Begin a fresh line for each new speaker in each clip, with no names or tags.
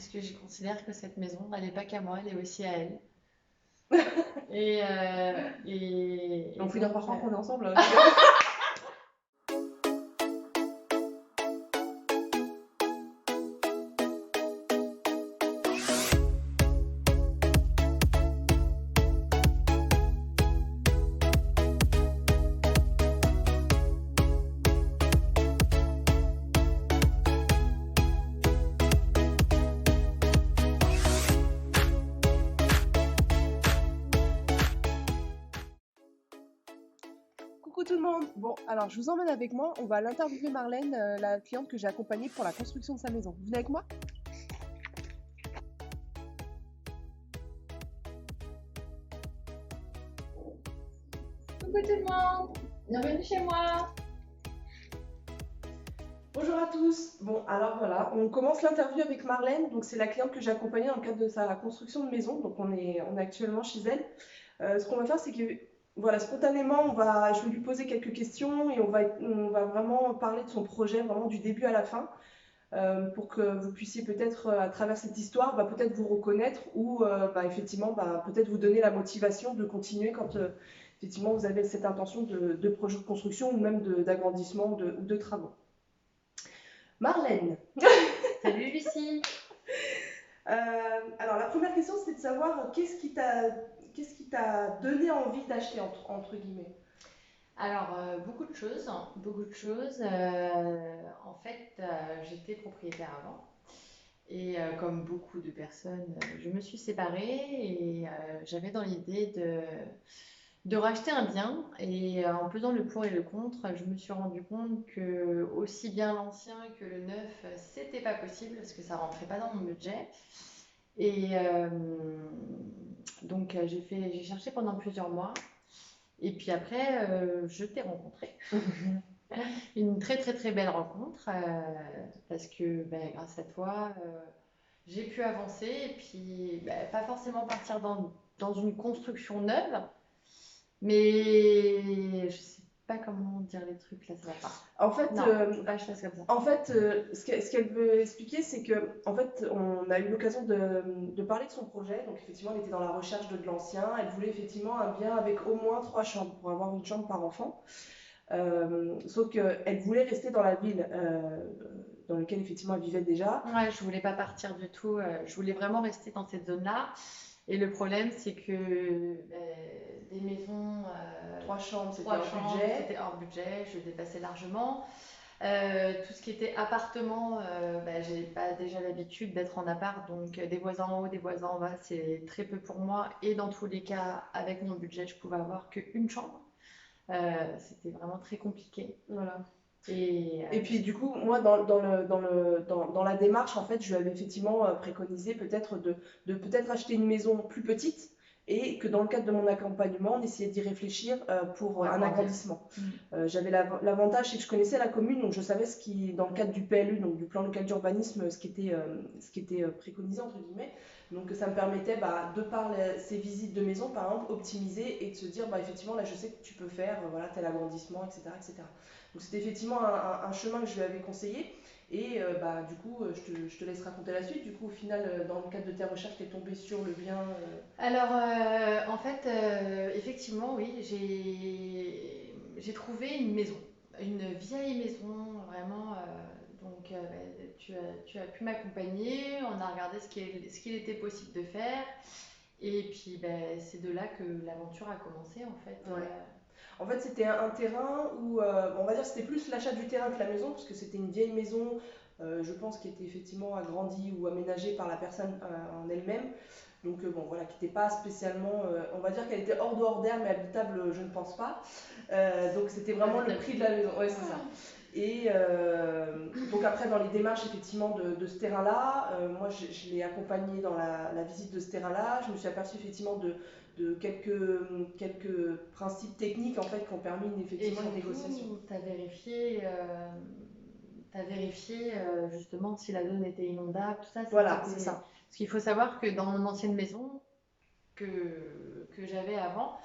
parce que je considère que cette maison, elle n'est pas qu'à moi, elle est aussi à elle. Et
On finira par croire qu'on est ensemble. Coucou tout le monde. Bon, alors je vous emmène avec moi. On va aller interviewer Marlène, la cliente que j'ai accompagnée pour la construction de sa maison. Vous venez avec moi?
Coucou tout le monde, bienvenue chez moi.
Bonjour à tous. Bon, alors voilà, on commence l'interview avec Marlène. Donc c'est la cliente que j'ai accompagnée dans le cadre de sa construction de maison. Donc on est actuellement chez elle. Ce qu'on va faire, c'est que voilà, spontanément, je vais lui poser quelques questions et on va vraiment parler de son projet, vraiment du début à la fin, pour que vous puissiez peut-être, à travers cette histoire, peut-être vous reconnaître ou effectivement, peut-être vous donner la motivation de continuer quand effectivement vous avez cette intention de projet de construction ou même d'agrandissement ou de travaux. Marlène.
Salut Lucie.
Alors la première question, c'était de savoir qu'est-ce qui t'a donné envie d'acheter entre guillemets.
Alors, beaucoup de choses, hein, beaucoup de choses. En fait, j'étais propriétaire avant. Et comme beaucoup de personnes, je me suis séparée et j'avais dans l'idée de racheter un bien. Et en pesant le pour et le contre, je me suis rendu compte que aussi bien l'ancien que le neuf, c'était pas possible parce que ça rentrait pas dans mon budget. Et donc j'ai cherché pendant plusieurs mois. Et puis après, je t'ai rencontré. Une très très très belle rencontre parce que grâce à toi, j'ai pu avancer et puis pas forcément partir dans une construction neuve, mais je sais pas comment dire les trucs là, ça va pas.
En fait,
Non, faut pas que je fasse comme ça.
En fait, ce qu'elle veut expliquer, c'est que, en fait, on a eu l'occasion de parler de son projet. Donc, effectivement, elle était dans la recherche de l'ancien. Elle voulait effectivement un bien avec au moins 3 chambres pour avoir une chambre par enfant. Sauf qu'elle voulait rester dans la ville dans laquelle, effectivement, elle vivait déjà.
Ouais, je voulais pas partir du tout. Je voulais vraiment rester dans cette zone-là. Et le problème, c'est que des maisons,
3 chambres, c'était
trois
hors
chambres,
budget.
c'était hors budget, je dépassais largement. Tout ce qui était appartement, j'ai pas déjà l'habitude d'être en appart, donc des voisins en haut, des voisins en bas, c'est très peu pour moi. Et dans tous les cas, avec mon budget, je pouvais avoir qu'une chambre. C'était vraiment très compliqué.
Voilà.
Et
Et puis du coup, moi, dans la démarche, en fait, je lui avais effectivement préconisé peut-être de peut-être acheter une maison plus petite et que dans le cadre de mon accompagnement, on essayait d'y réfléchir pour un agrandissement. J'avais l'avantage, c'est que je connaissais la commune, donc je savais ce qui, dans le cadre du PLU, donc du plan local d'urbanisme, ce qui était préconisé, entre guillemets. Donc ça me permettait, de par ces visites de maison, par exemple, optimiser et de se dire, effectivement, là, je sais que tu peux faire voilà, tel agrandissement, etc., etc. Donc c'était effectivement un chemin que je lui avais conseillé. Et du coup, je te laisse raconter la suite. Du coup, au final, dans le cadre de tes recherches, tu es tombée sur le bien.
Alors, en fait, effectivement, oui, j'ai trouvé une maison, une vieille maison, vraiment. Donc, tu as pu m'accompagner, on a regardé ce qu'il était possible de faire. Et puis, c'est de là que l'aventure a commencé, en fait.
Ouais. En fait, c'était un terrain où, on va dire, c'était plus l'achat du terrain que la maison, parce que c'était une vieille maison, je pense, qui était effectivement agrandie ou aménagée par la personne en elle-même. Donc, voilà, qui n'était pas spécialement, on va dire qu'elle était hors de hors d'air, mais habitable, je ne pense pas. Donc, c'était vraiment le prix de la maison. Ouais, c'est ça. Et donc après, dans les démarches effectivement de ce terrain-là, moi je l'ai accompagné dans la visite de ce terrain-là. Je me suis aperçue effectivement de quelques principes techniques en fait qui ont permis effectivement une négociation.
Tu as vérifié justement si la zone était inondable, tout ça.
Voilà, c'est ça.
Parce qu'il faut savoir que dans mon ancienne maison que, que j'avais avant,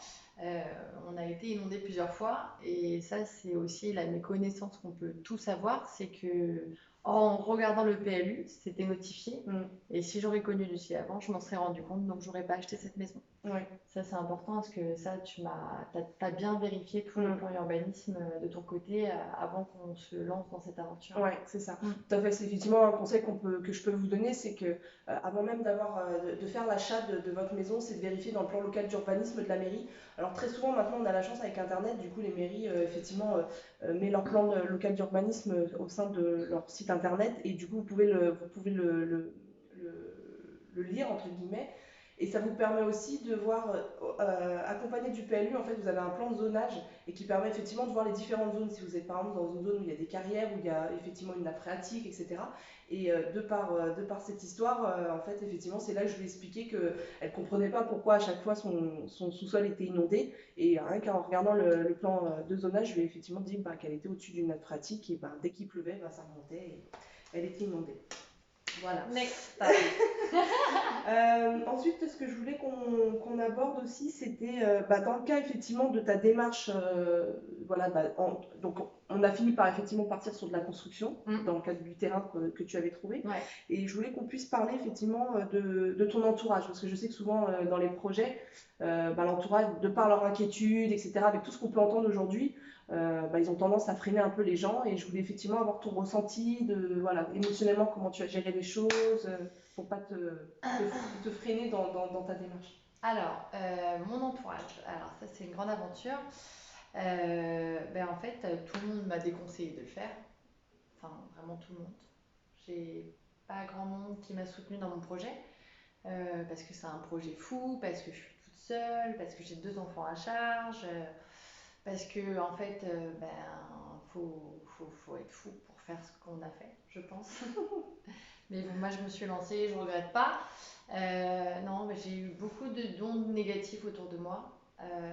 on a été inondé plusieurs fois. Et ça, c'est aussi la méconnaissance qu'on peut tous avoir, c'est que En regardant le PLU, c'était notifié.
Mm.
Et si j'aurais connu Lucie avant, je m'en serais rendu compte, donc j'aurais pas acheté cette maison.
Ouais.
Ça, c'est important parce que ça, t'as bien vérifié tout le plan urbanisme de ton côté avant qu'on se lance dans cette aventure.
Ouais, c'est ça.
Mm.
Tout à fait. C'est effectivement un conseil que je peux vous donner, c'est que avant même de faire l'achat de votre maison, c'est de vérifier dans le plan local d'urbanisme de la mairie. Alors très souvent maintenant, on a la chance avec Internet, du coup les mairies effectivement mettent leur plan local d'urbanisme au sein de leur site Internet et du coup vous pouvez le lire entre guillemets. Et ça vous permet aussi de voir, accompagné du PLU, en fait, vous avez un plan de zonage et qui permet effectivement de voir les différentes zones. Si vous êtes par exemple dans une zone où il y a des carrières, où il y a effectivement une nappe phréatique, etc. Et de par cette histoire, en fait, effectivement, c'est là que je lui ai expliqué qu'elle ne comprenait pas pourquoi à chaque fois son sous-sol était inondé. Et rien qu'en regardant le plan de zonage, je lui ai effectivement dit qu'elle était au-dessus d'une nappe phréatique et dès qu'il pleuvait, ça remontait et elle était inondée. Voilà.
Next.
Ensuite, ce que je voulais qu'on aborde aussi, c'était dans le cas effectivement de ta démarche, voilà, donc on a fini par effectivement partir sur de la construction dans le cadre du terrain que tu avais trouvé.
Ouais.
Et je voulais qu'on puisse parler effectivement de ton entourage, parce que je sais que souvent dans les projets, l'entourage, de par leur inquiétude, etc., avec tout ce qu'on peut entendre aujourd'hui, ils ont tendance à freiner un peu les gens. Et je voulais effectivement avoir ton ressenti, voilà, émotionnellement, comment tu as géré les choses. Pour pas te freiner dans ta démarche.
Alors, mon entourage, alors ça c'est une grande aventure. En fait, tout le monde m'a déconseillé de le faire. Enfin, vraiment tout le monde. J'ai pas grand monde qui m'a soutenue dans mon projet. Parce que c'est un projet fou, parce que je suis toute seule, parce que j'ai 2 enfants à charge, parce que en fait, faut être fou pour faire ce qu'on a fait, je pense. Mais bon, moi je me suis lancée, je regrette pas. Non, mais j'ai eu beaucoup d'ondes négatives autour de moi.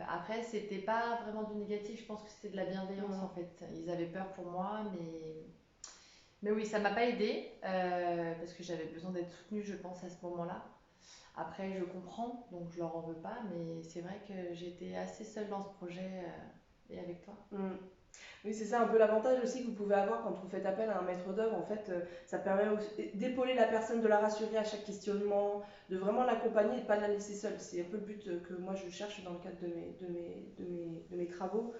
Après, c'était pas vraiment du négatif, je pense que c'était de la bienveillance en fait. Ils avaient peur pour moi, mais oui, ça m'a pas aidée parce que j'avais besoin d'être soutenue, je pense, à ce moment-là. Après, je comprends, donc je leur en veux pas, mais c'est vrai que j'étais assez seule dans ce projet et avec toi.
Oui, c'est ça un peu l'avantage aussi que vous pouvez avoir quand vous faites appel à un maître d'œuvre. En fait, ça permet d'épauler la personne, de la rassurer à chaque questionnement, de vraiment l'accompagner et de ne pas la laisser seule. C'est un peu le but que moi je cherche dans le cadre de mes travaux.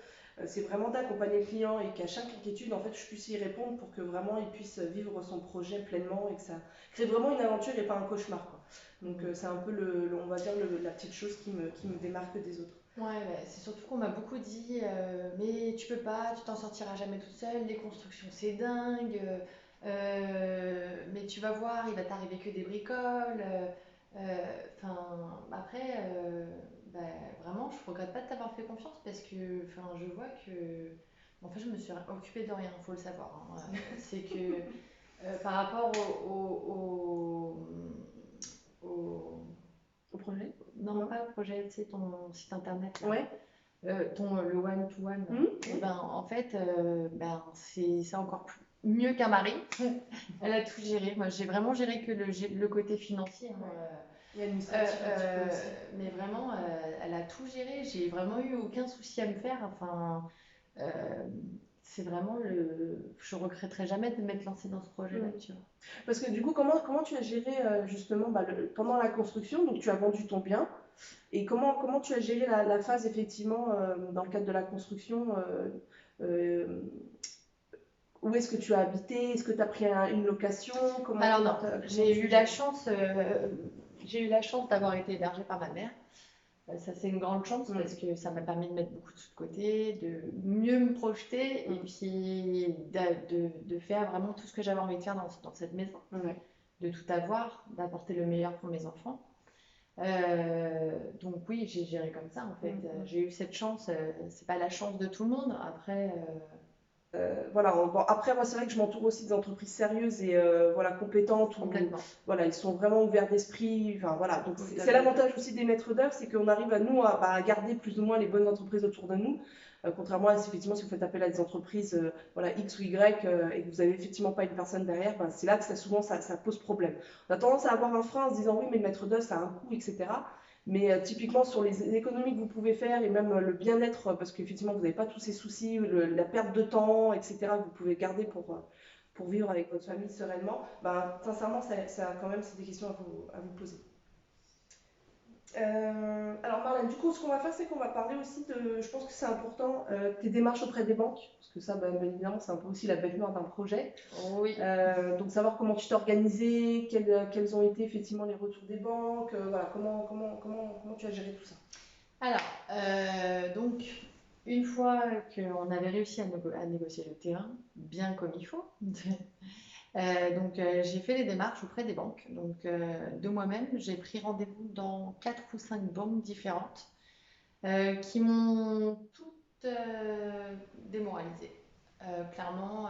C'est vraiment d'accompagner le client et qu'à chaque inquiétude, en fait, je puisse y répondre pour que vraiment il puisse vivre son projet pleinement et que ça crée vraiment une aventure et pas un cauchemar, quoi. Donc c'est un peu on va dire la petite chose qui me démarque des autres.
Ouais, c'est surtout qu'on m'a beaucoup dit mais tu peux pas, tu t'en sortiras jamais toute seule, les constructions c'est dingue, mais tu vas voir, il va t'arriver que des bricoles. Enfin, après, vraiment, je regrette pas de t'avoir fait confiance parce que je vois que. En fait, je me suis occupée de rien, faut le savoir, hein. C'est que par rapport
Au projet?
non, pas au projet, tu sais, ton site internet, là.
Ouais.
Le one-to-one. En fait, c'est encore mieux qu'un mari. Elle a tout géré. Moi, j'ai vraiment géré que le côté financier.
Il y a administratif un petit peu aussi.
Mais vraiment, elle a tout géré. J'ai vraiment eu aucun souci à me faire. Enfin, c'est vraiment je regretterai jamais de m'être lancée dans ce projet-là, tu vois.
Parce que du coup, comment tu as géré justement pendant la construction? Donc tu as vendu ton bien. Et comment tu as géré la phase effectivement dans le cadre de la construction où est-ce que tu as habité? Est-ce que tu as pris une location?
Alors non, j'ai eu la chance d'avoir été hébergée par ma mère. Ça, c'est une grande chance parce que ça m'a permis de mettre beaucoup de sous de côté, de mieux me projeter et puis de faire vraiment tout ce que j'avais envie de faire dans cette maison. De tout avoir, d'apporter le meilleur pour mes enfants. Donc oui, j'ai géré comme ça en fait. J'ai eu cette chance, c'est pas la chance de tout le monde. Après,
voilà, après moi c'est vrai que je m'entoure aussi des entreprises sérieuses et voilà, compétentes où voilà, ils sont vraiment ouverts d'esprit. Enfin voilà, donc c'est l'avantage aussi des maîtres d'œuvre, c'est qu'on arrive à garder plus ou moins les bonnes entreprises autour de nous. Contrairement à effectivement si vous faites appel à des entreprises voilà, X ou Y et que vous n'avez effectivement pas une personne derrière, c'est là que ça pose problème. On a tendance à avoir un frein en se disant oui mais le maître d'œuvre ça a un coût, etc. Mais typiquement sur les économies que vous pouvez faire et même le bien-être, parce qu'effectivement vous n'avez pas tous ces soucis, la perte de temps, etc., que vous pouvez garder pour vivre avec votre famille sereinement, ben, sincèrement, quand même, c'est des questions à vous poser. Alors Marlène, du coup, ce qu'on va faire, c'est qu'on va parler aussi de, je pense que c'est important, tes démarches auprès des banques, parce que ça, ben, bien évidemment, c'est un peu aussi la bête noire d'un projet.
Oui.
Donc savoir comment tu t'es organisé, quels ont été effectivement les retours des banques, voilà, comment tu as géré tout ça.
Alors, donc, une fois qu'on avait réussi à négocier le terrain, bien comme il faut, j'ai fait les démarches auprès des banques. Donc, de moi-même, j'ai pris rendez-vous dans 4 ou 5 banques différentes qui m'ont toutes démoralisée. Clairement,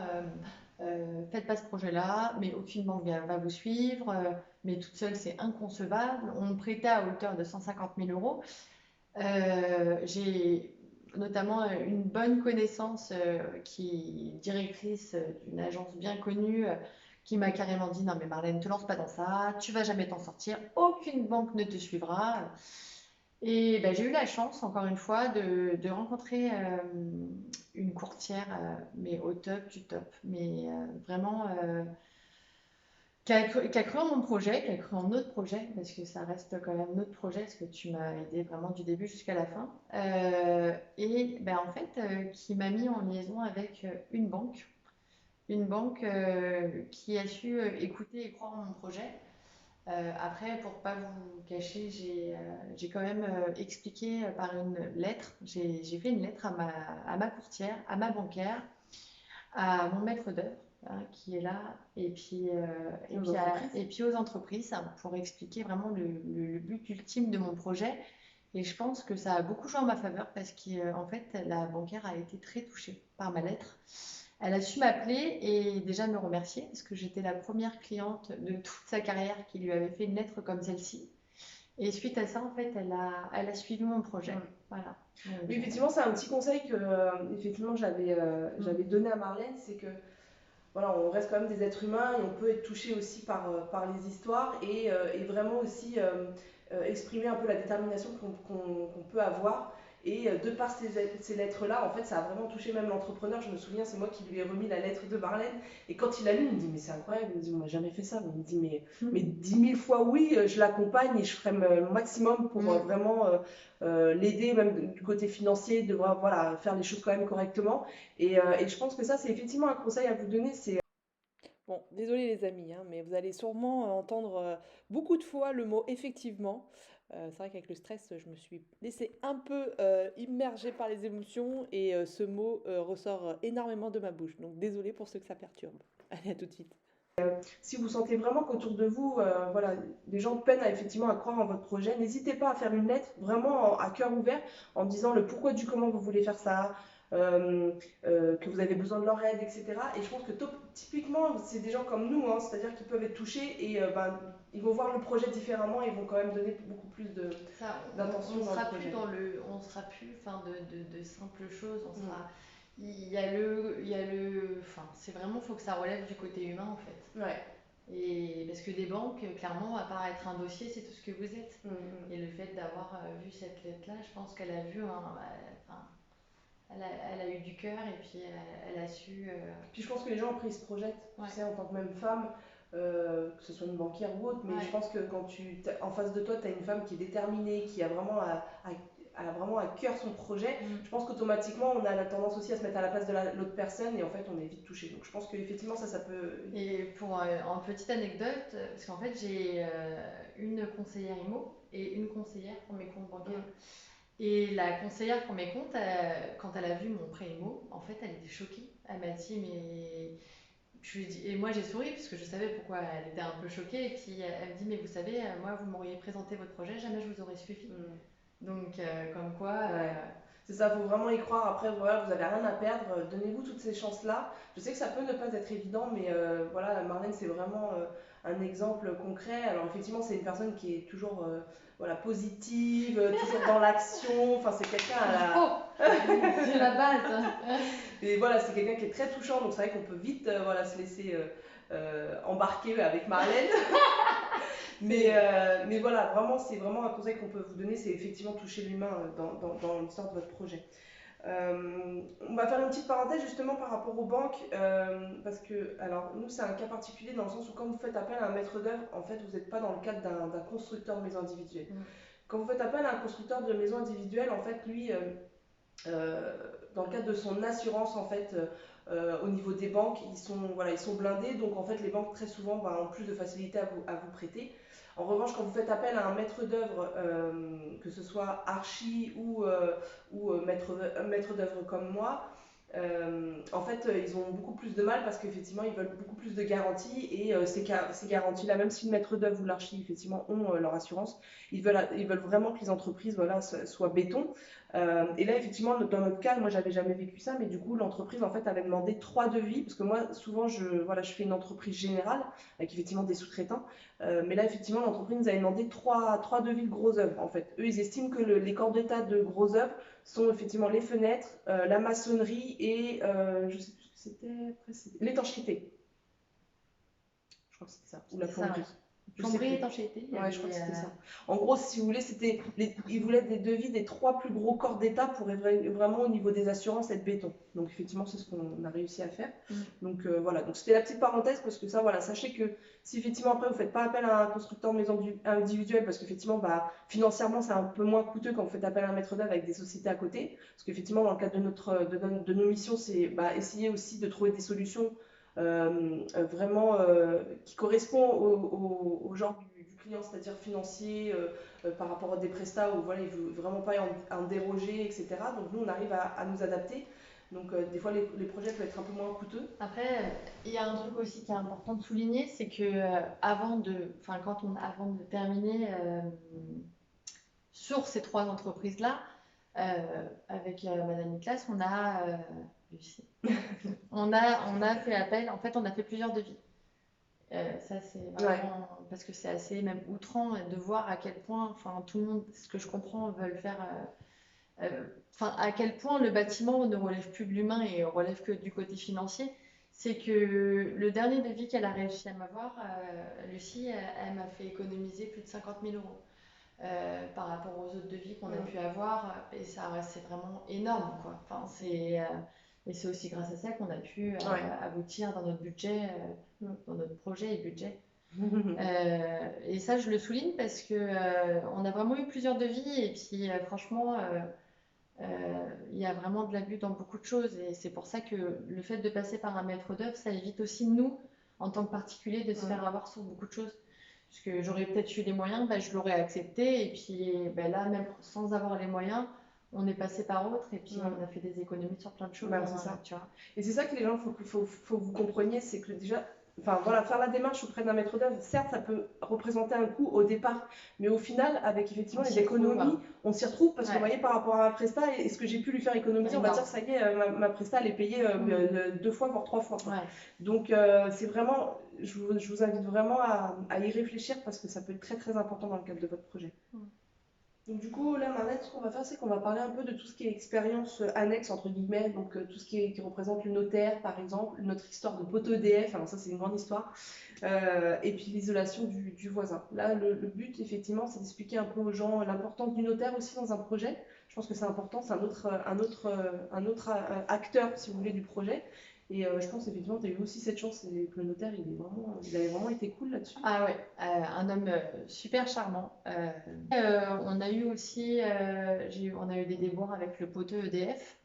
faites pas ce projet-là, mais aucune banque va vous suivre, mais toute seule, c'est inconcevable. On me prêtait à hauteur de 150 000 euros. J'ai notamment une bonne connaissance qui est directrice d'une agence bien connue qui m'a carrément dit non mais Marlène, te lance pas dans ça, tu vas jamais t'en sortir, aucune banque ne te suivra. Et ben, j'ai eu la chance, encore une fois, de rencontrer une courtière, mais au top du top, mais vraiment qui a cru en mon projet, qui a cru en notre projet, parce que ça reste quand même notre projet, parce que tu m'as aidé vraiment du début jusqu'à la fin. Et ben, en fait, qui m'a mis en liaison avec une banque qui a su écouter et croire en mon projet. Après, pour pas vous cacher, j'ai quand même expliqué par une lettre, j'ai fait une lettre à ma courtière, à ma banquière, à mon maître d'œuvre hein, qui est là, et puis aux entreprises hein, pour expliquer vraiment le but ultime de mon projet. Et je pense que ça a beaucoup joué en ma faveur parce qu'en fait, la banquière a été très touchée par ma lettre. Elle a su m'appeler et déjà me remercier parce que j'étais la première cliente de toute sa carrière qui lui avait fait une lettre comme celle-ci. Et suite à ça, en fait, elle a suivi mon projet. Voilà. Donc,
oui, effectivement, c'est un petit conseil que effectivement j'avais donné à Marlène, c'est que voilà, on reste quand même des êtres humains et on peut être touché aussi par les histoires et vraiment aussi exprimer un peu la détermination qu'on peut avoir. Et de par ces lettres-là, en fait, ça a vraiment touché même l'entrepreneur. Je me souviens, c'est moi qui lui ai remis la lettre de Marlène. Et quand il a lu, il me dit, mais c'est incroyable. Il me dit, on m'a jamais fait ça. Il me dit, mais 10 000 fois oui, je l'accompagne et je ferai le maximum pour vraiment l'aider, même du côté financier, de voilà, faire les choses quand même correctement. Et je pense que ça, c'est effectivement un conseil à vous donner. C'est
Bon, désolé les amis, hein, mais vous allez sûrement entendre beaucoup de fois le mot effectivement. C'est vrai qu'avec le stress, je me suis laissée un peu immerger par les émotions et ce mot ressort énormément de ma bouche. Donc désolé pour ceux que ça perturbe. Allez, à tout de suite.
si vous sentez vraiment qu'autour de vous, voilà, les gens peinent effectivement à croire en votre projet, n'hésitez pas à faire une lettre vraiment à cœur ouvert en disant le pourquoi du comment vous voulez faire ça, que vous avez besoin de leur aide, etc. Et je pense que typiquement, c'est des gens comme nous, hein, c'est-à-dire qu'ils peuvent être touchés et ils vont voir le projet différemment et ils vont quand même donner beaucoup plus d'intention dans le projet.
On sera plus de simples choses, on sera. Enfin, c'est vraiment, faut que ça relève du côté humain en fait.
Ouais.
Et parce que des banques, clairement, à part être un dossier, c'est tout ce que vous êtes. Et le fait d'avoir vu cette lettre-là, je pense qu'elle a vu, elle a eu du cœur et puis elle a su.
Puis je pense que les gens après ils se projettent,
Ouais.
tu sais, en tant que même femme, que ce soit une banquière ou autre, mais
Ouais.
je pense que quand en face de toi, tu as une femme qui est déterminée, qui a vraiment vraiment à cœur son projet, je pense qu'automatiquement on a la tendance aussi à se mettre à la place de l'autre personne et en fait on est vite touché. Donc je pense qu'effectivement ça peut.
Et pour en petite anecdote, parce qu'en fait j'ai une conseillère IMO et une conseillère pour mes comptes bancaires. Et la conseillère pour mes comptes, quand elle a vu mon prêt IMO, en fait elle était choquée. Elle m'a dit mais je lui ai dit, et moi j'ai souri parce que je savais pourquoi elle était un peu choquée. Et puis elle me dit mais vous savez, moi vous m'auriez présenté votre projet, jamais je vous aurais suivi. Donc comme quoi.
C'est ça, il faut vraiment y croire. Après, voilà, vous n'avez rien à perdre. Donnez-vous toutes ces chances-là. Je sais que ça peut ne pas être évident, mais voilà, Marlène, c'est vraiment un exemple concret. Alors, effectivement, c'est une personne qui est toujours voilà, positive, toujours dans l'action. Enfin, c'est quelqu'un à la.
C'est la base.
Et voilà, c'est quelqu'un qui est très touchant. Donc, c'est vrai qu'on peut vite voilà, se laisser embarquer avec Marlène. Mais voilà, vraiment, c'est vraiment un conseil qu'on peut vous donner, c'est effectivement toucher l'humain dans l'histoire de votre projet. On va faire une petite parenthèse justement par rapport aux banques, parce que, alors nous c'est un cas particulier dans le sens où quand vous faites appel à un maître d'œuvre, en fait vous n'êtes pas dans le cadre d'un constructeur de maison individuelle. Quand vous faites appel à un constructeur de maison individuelle, en fait lui, dans le cadre de son assurance en fait, au niveau des banques, ils sont blindés, donc en fait les banques très souvent ont plus de facilité à vous prêter. En revanche, quand vous faites appel à un maître d'œuvre, que ce soit archi ou maître d'œuvre comme moi, en fait, ils ont beaucoup plus de mal parce qu'effectivement, ils veulent beaucoup plus de garanties et ces garanties-là, même si le maître d'œuvre ou l'archi, effectivement, ont leur assurance, ils veulent vraiment que les entreprises voilà, soient béton. Et là, effectivement, dans notre cas, moi, j'avais jamais vécu ça, mais du coup, l'entreprise, en fait, avait demandé 3 devis, parce que moi, souvent, je fais une entreprise générale, avec effectivement des sous-traitants, mais là, effectivement, l'entreprise nous avait demandé 3 devis de gros œuvres, en fait. Eux, ils estiment que les corps d'état de gros œuvres sont effectivement les fenêtres, la maçonnerie et, je sais plus ce que c'était, l'étanchéité. Je crois que c'était ça, ou la plomberie.
Plomberie, étanchéité.
Ouais, je crois que c'était ça. En gros, si vous voulez, ils voulaient des devis des 3 plus gros corps d'état pour vraiment au niveau des assurances être béton. Donc effectivement, c'est ce qu'on a réussi à faire. Donc voilà, donc c'était la petite parenthèse parce que ça, voilà, sachez que si effectivement après vous faites pas appel à un constructeur de maison individuelle parce qu'effectivement, financièrement, c'est un peu moins coûteux quand vous faites appel à un maître d'œuvre avec des sociétés à côté. Parce qu'effectivement, dans le cadre de nos missions, c'est essayer aussi de trouver des solutions vraiment qui correspond au genre du client, c'est-à-dire financier, par rapport à des prestats où voilà, il ne veut vraiment pas en déroger, etc. Donc nous, on arrive à nous adapter. Donc des fois, les projets peuvent être un peu moins coûteux.
Après, il y a un truc aussi qui est important de souligner, c'est que avant de terminer sur ces 3 entreprises-là, avec Madame Niklas, on a fait appel, en fait, on a fait plusieurs devis. Ça, c'est vraiment parce que c'est assez même outrant de voir à quel point, enfin, tout le monde, ce que je comprends, veulent faire. Enfin, à quel point le bâtiment ne relève plus de l'humain et relève que du côté financier. C'est que le dernier devis qu'elle a réussi à m'avoir, Lucie, elle m'a fait économiser plus de 50 000 euros. Par rapport aux autres devis qu'on a pu avoir, et ça c'est vraiment énorme, quoi. Enfin, et c'est aussi grâce à ça qu'on a pu aboutir dans notre budget, dans notre projet et budget. Et ça, je le souligne parce que on a vraiment eu plusieurs devis et puis franchement, il y a vraiment de l'abus dans beaucoup de choses et c'est pour ça que le fait de passer par un maître d'œuvre, ça évite aussi nous, en tant que particulier, de se faire avoir sur beaucoup de choses. Parce que j'aurais peut-être eu les moyens, je l'aurais accepté. Et puis là, même sans avoir les moyens, on est passé par autre. Et puis on a fait des économies sur plein de choses.
C'est ça. Tu vois. Et c'est ça que les gens, faut que vous compreniez, c'est que déjà, enfin voilà, faire la démarche auprès d'un maître d'œuvre, certes, ça peut représenter un coût au départ, mais au final, avec effectivement les économies, on s'y retrouve parce que vous voyez, par rapport à ma presta et ce que j'ai pu lui faire économiser, on va dire que ça y est, ma presta, elle est payée 2 fois, voire 3 fois. Donc c'est vraiment, je vous invite vraiment à y réfléchir parce que ça peut être très très important dans le cadre de votre projet. Donc du coup, là, Marlène, ce qu'on va faire, c'est qu'on va parler un peu de tout ce qui est expérience annexe, entre guillemets, donc tout ce qui représente le notaire, par exemple, notre histoire de poteau EDF, alors ça c'est une grande histoire, et puis l'isolation du voisin. Là, le but, effectivement, c'est d'expliquer un peu aux gens l'importance du notaire aussi dans un projet. Je pense que c'est important, c'est un autre acteur, si vous voulez, du projet. Et je pense effectivement tu as eu aussi cette chance que le notaire il avait vraiment été cool là-dessus.
Ah ouais, un homme super charmant. On a eu aussi on a eu des déboires avec le poteau EDF.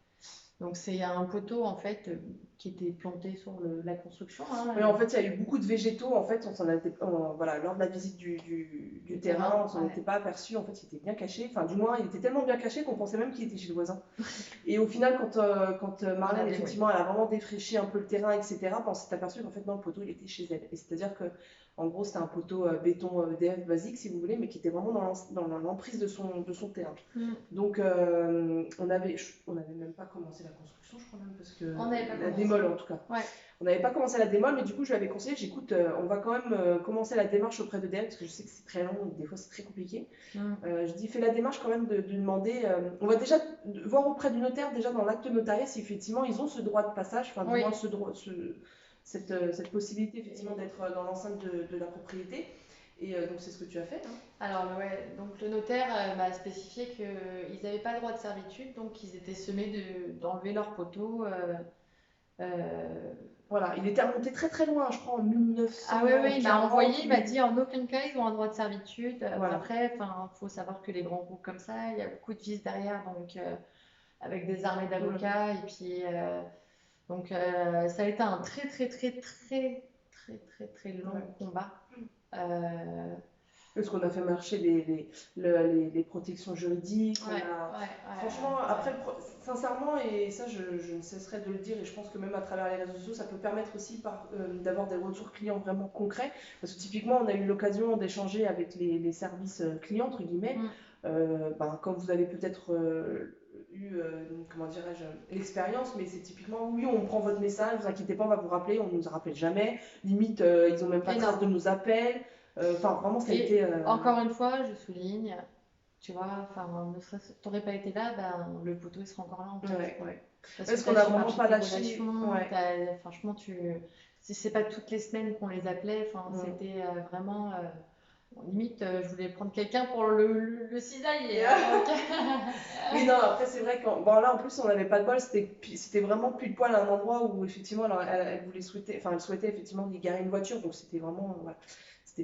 Donc c'est un poteau en fait qui était planté sur la construction.
Oui, en fait il y a eu beaucoup de végétaux. En fait voilà, lors de la visite du terrain, on s'en était pas aperçu. En fait il était bien caché. Enfin du moins il était tellement bien caché qu'on pensait même qu'il était chez le voisin. Et au final quand Marlène effectivement elle a vraiment défraîchi un peu le terrain, etc. On s'est aperçu qu'en fait non, le poteau il était chez elle. Et c'est-à-dire que en gros c'était un poteau béton EDF basique si vous voulez, mais qui était vraiment dans l'emprise de son terrain. Donc on n'avait même pas commencé la construction, je crois même, parce que la démol en tout cas. Ouais. On n'avait pas commencé la démol, mais du coup je lui avais conseillé, j'écoute, on va quand même commencer la démarche auprès d'EDF, parce que je sais que c'est très long, donc des fois c'est très compliqué. Je dis fais la démarche quand même de demander, on va déjà voir auprès du notaire, déjà dans l'acte notarié, si effectivement ils ont ce droit de passage, enfin du moins cette possibilité effectivement d'être dans l'enceinte de la propriété. Et donc c'est ce que tu as fait, hein.
Alors, ouais, donc le notaire m'a spécifié qu'ils n'avaient pas le droit de servitude, donc ils étaient sommés d'enlever leurs poteaux. Euh,
Voilà, il était remonté très très loin, je crois en
Ah oui, oui, il m'a
1940.
envoyé, il m'a dit en aucun cas ils ont un droit de servitude.
Voilà.
Après, il faut savoir que les grands groupes comme ça, il y a beaucoup de vices derrière, donc avec des armées d'avocats. Et puis, donc ça a été un très, très, très, très, très, très, très long
Ouais.
combat. Euh,
Parce qu'on a fait marcher les protections juridiques.
ouais,
On a...
ouais,
Franchement,
ouais.
après, sincèrement, et ça je ne cesserai de le dire, et je pense que même à travers les réseaux sociaux, ça peut permettre aussi d'avoir des retours clients vraiment concrets. Parce que typiquement, on a eu l'occasion d'échanger avec les services clients, entre guillemets. Comme vous avez peut-être eu, comment dirais-je, l'expérience, mais c'est typiquement, oui, on prend votre message, ne vous inquiétez pas, on va vous rappeler, on ne nous rappelle jamais. Limite, ils n'ont même pas
Et
trace
non.
de nos appels. Enfin, vraiment, ça a
Et
été.
encore une fois, je souligne, tu vois, t'aurais pas été là, ben, le poteau il serait encore là en fait.
Ouais, ouais.
Parce
Parce
que
qu'on
t'as
a
fait
vraiment
marcher
pas
tes
lâché.
relations,
Ouais.
franchement, si c'est pas toutes les semaines qu'on les appelait, c'était vraiment. Bon, limite, je voulais prendre quelqu'un pour le cisailler. Donc,
Oui, non, après, c'est vrai que bon, là, en plus, on n'avait pas de bol. C'était vraiment pile poil à un endroit où, effectivement, alors, elle voulait elle souhaitait effectivement y garer une voiture. Donc, c'était vraiment. Voilà.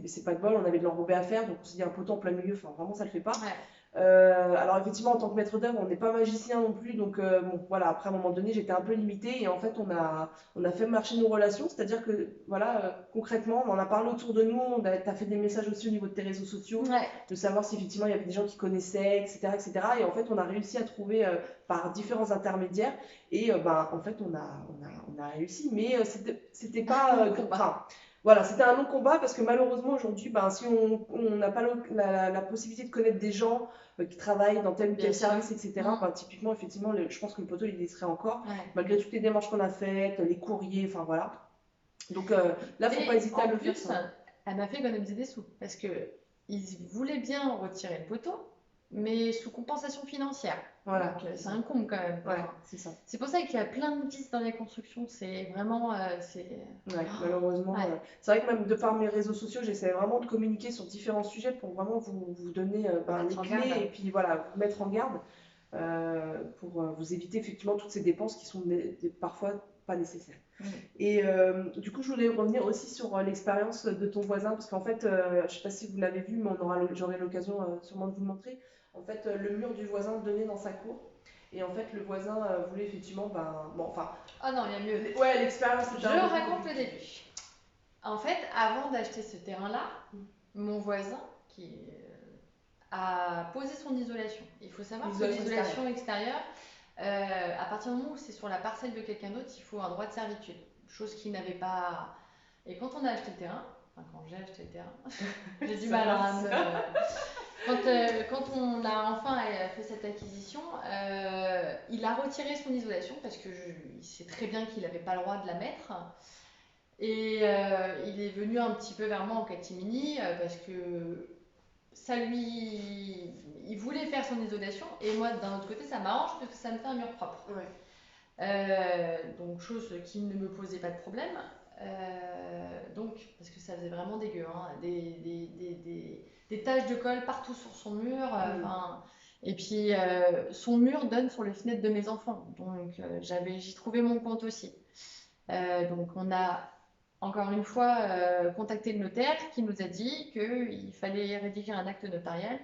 C'est pas de bol. On avait de l'enrobé à faire. Donc, on s'est dit un poteau en plein milieu. Enfin, vraiment, ça le fait pas.
ouais.
Alors effectivement, en tant que maître d'œuvre, on n'est pas magicien non plus, donc bon, voilà. Après, à un moment donné, j'étais un peu limitée et en fait, on a fait marcher nos relations, c'est-à-dire que voilà, concrètement, on en a parlé autour de nous. T'as fait des messages aussi au niveau de tes réseaux sociaux,
Ouais.
de savoir si effectivement il y avait des gens qui connaissaient, etc., etc. Et en fait, on a réussi à trouver par différents intermédiaires et en fait, on a réussi, mais c'était pas, enfin. Voilà, c'était un long combat parce que malheureusement aujourd'hui, si on n'a pas la possibilité de connaître des gens qui travaillent dans tel ou
Bien
tel
sûr.
service, etc. Typiquement, effectivement, je pense que le poteau, il y serait encore,
Ouais.
malgré toutes les démarches qu'on a faites, les courriers, enfin voilà. Donc là, faut pas hésiter à le faire. Ça.
Elle m'a fait économiser des sous parce que ils voulaient bien retirer le poteau, mais sous compensation financière.
Voilà.
Donc c'est un comble quand même.
Ouais, c'est ça.
C'est pour ça qu'il y a plein de vices dans les constructions. C'est vraiment.
Ouais, malheureusement.
Ouais.
C'est vrai que même de par mes réseaux sociaux, j'essaie vraiment de communiquer sur différents sujets pour vraiment vous donner les
Mettre en
clés
garde.
et puis voilà, vous mettre en garde pour vous éviter effectivement toutes ces dépenses qui sont parfois pas nécessaires. Et du coup, je voulais revenir aussi sur l'expérience de ton voisin, parce qu'en fait, je ne sais pas si vous l'avez vu, mais j'aurai l'occasion sûrement de vous le montrer. En fait, le mur du voisin donnait dans sa cour. Et en fait, le voisin voulait effectivement,
Ah non, il y a mieux.
Ouais, l'expérience.
Je raconte le début. En fait, avant d'acheter ce terrain-là, mon voisin qui a posé son isolation. Il faut savoir que l'isolation extérieure, à partir du moment où c'est sur la parcelle de quelqu'un d'autre, il faut un droit de servitude. Chose qu'il n'avait pas. Et quand on a acheté le terrain, quand j'ai acheté le terrain, j'ai du mal à quand on a enfin fait cette acquisition, il a retiré son isolation parce que il sait très bien qu'il n'avait pas le droit de la mettre. Et il est venu un petit peu vers moi en catimini parce que il voulait faire son isolation et moi d'un autre côté ça m'arrange parce que ça me fait un mur propre.
Ouais.
Donc chose qui ne me posait pas de problème. Donc parce que ça faisait vraiment dégueu, hein, des taches de colle partout sur son mur. Et puis son mur donne sur les fenêtres de mes enfants, donc j'y trouvais mon compte aussi. Donc on a encore une fois contacté le notaire qui nous a dit qu'il fallait rédiger un acte notarial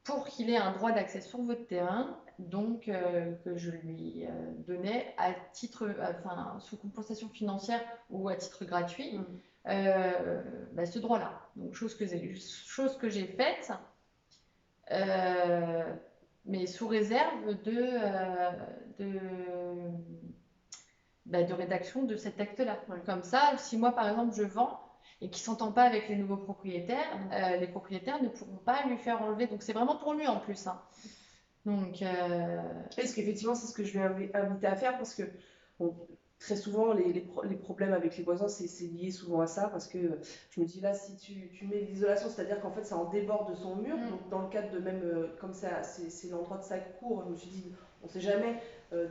pour qu'il ait un droit d'accès sur votre terrain, donc que je lui donnais à titre, sous compensation financière ou à titre gratuit, ce droit-là. Donc chose que j'ai faite, mais sous réserve de rédaction de cet acte-là. Comme ça, si moi, par exemple, je vends et qu'il ne s'entend pas avec les nouveaux propriétaires, les propriétaires ne pourront pas lui faire enlever. Donc, c'est vraiment pour lui en plus. Hein. Donc,
parce qu'effectivement, c'est ce que je vais inviter à faire parce que très souvent, les problèmes avec les voisins, c'est lié souvent à ça parce que je me dis là, si tu mets l'isolation, c'est-à-dire qu'en fait, ça en déborde de son mur. Donc, dans le cadre de même, comme ça, c'est l'endroit de sa cour, je me suis dit, on ne sait jamais.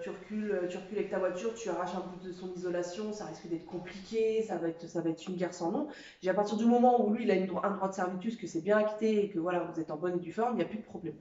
Tu recules avec ta voiture, tu arraches un bout de son isolation, ça risque d'être compliqué, ça va être une guerre sans nom. À partir du moment où lui, il a un droit de servitude, que c'est bien acté et que voilà, vous êtes en bonne et due forme, il n'y a plus de problème.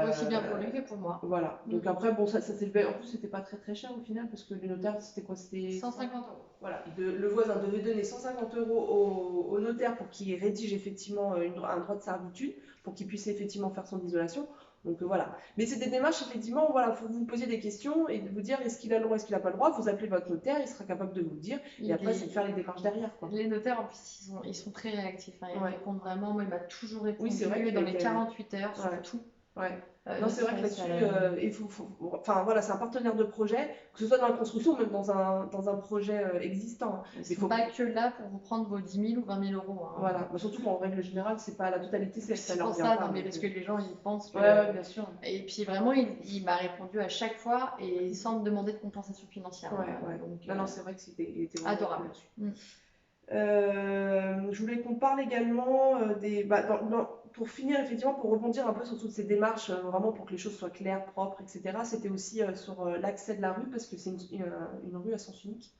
Aussi bien pour lui que pour moi.
Voilà. Donc après, bon, ça s'élevait. En plus, c'était pas très cher au final, parce que le notaire, c'était quoi? C'était
150 €.
Voilà. Le voisin devait donner 150 € au notaire pour qu'il rédige effectivement un droit de servitude, pour qu'il puisse effectivement faire son isolation. Donc voilà. Mais c'est des démarches, effectivement, voilà, faut que vous vous posiez des questions et de vous dire est-ce qu'il a le droit, est-ce qu'il n'a pas le droit. Vous appelez votre notaire, il sera capable de vous le dire. Et après, c'est de faire les démarches derrière, quoi.
Les notaires, en plus, ils sont très réactifs. Hein. Ils
Ouais.
répondent vraiment. Moi, il m'a toujours répondu
Oui, c'est vrai qu'il
dans
a
les
été-
48 heures sur
Ouais.
tout.
Ouais. Non,
ne
c'est vrai que
serait-ce
là-dessus, enfin voilà, c'est un partenaire de projet, que ce soit dans la construction ou même dans un projet existant.
Ils
Mais
sont
faut
pas que là pour vous prendre vos 10 000 ou 20 000 €. Hein.
Voilà, bah, surtout qu'en règle générale, c'est pas la totalité, ça
C'est
leur
pour
vient
ça,
pas.
non, mais
donc,
parce que les gens, ils pensent que...
ouais, bien sûr.
Et puis vraiment, il m'a répondu à chaque fois et sans me demander de compensation financière.
Ouais,
hein.
ouais.
Donc,
Non, c'est vrai que il était vraiment
adorable.
cool là-dessus. Je voulais qu'on parle également pour finir, effectivement, pour rebondir un peu sur toutes ces démarches, vraiment pour que les choses soient claires, propres, etc. C'était aussi sur l'accès de la rue, parce que c'est une rue à sens unique.